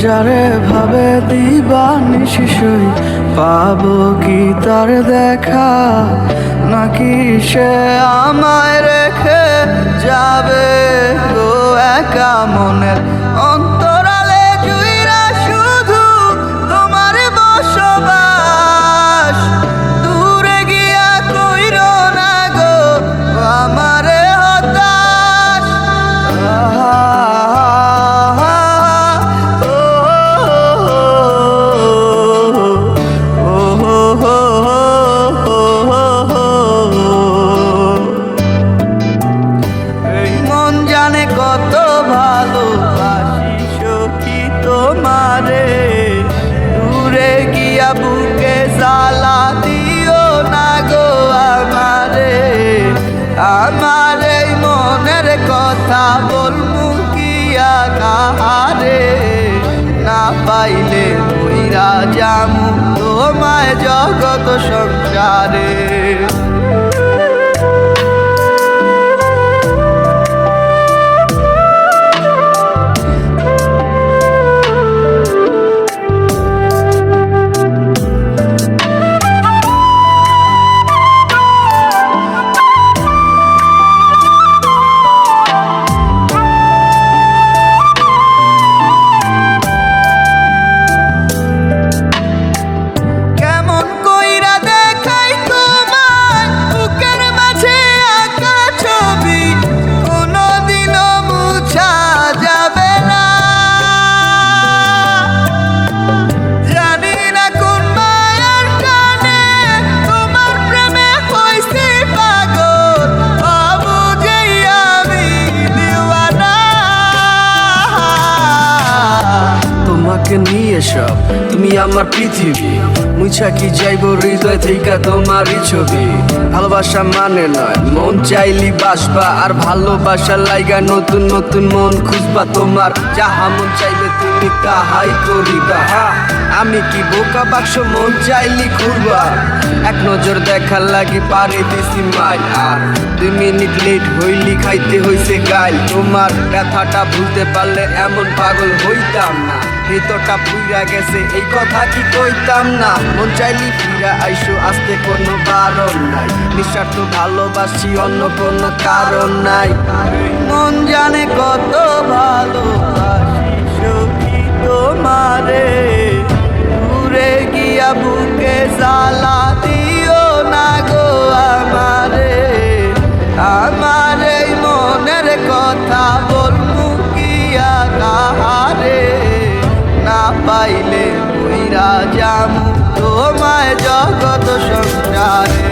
যারে ভাবে দিবানিশি শুই পাবো কি তার দেখা, নাকি সে আমায় রেখে যাবে গো একা মনের অন্তরালে জুইরা শুধু তোমার বসবাস। দূরে গিয়া কইরো না গো আমারে হতাশ। জানে কত ভালোবাসি সখী তোমারে, দূরে গিয়া বুকে জ্বালা দিও না গো আমারে। আমার এই মনের কথা বলমু কিয়া কাহারে, না পাইলে মইরা যামু তোমায় জগত সংসারে। নিয়ে সব তুমি আমার পৃথিবী, মুছা কি যাইব হৃদয় থেকে তোমারই ছবি। ভালোবাসা মানে নয় মন চাইলি বাসবা, আর ভালোবাসার লাইগা নতুন নতুন মন খুঁজবা। তোমার যাহা মন চাইবে তুমি তাহাই করিবা। আমি কি বোকা বাক্স মন চাইলি ঘুরবা, এক নজর দেখার লাগি পারে দিছি মাইল। আর 2 মিনিট লেট হইলি খাইতে হইছে গাইল। তোমার ব্যথাটা ভুলতে পারলে এমন পাগল হইতাম না, ভিতরটা পুইরা গেছে এই কথা কি কইতাম না। মন চাইলি ফিরা আইসো আসতে কোনো বারণ নাই, নিঃস্বার্থ ভালোবাসি অন্য কোনো কারণ নাই। মন জানে কত ভালোবাসি সখী তোমারে, দূরে গিয়া বুকে জ্বালা দিও না গো আমারে। আমার এই মনের কথা বলমু কিয়া কাহারে, না পাইলে মইরা যামু তোমায় জগত সংসারে।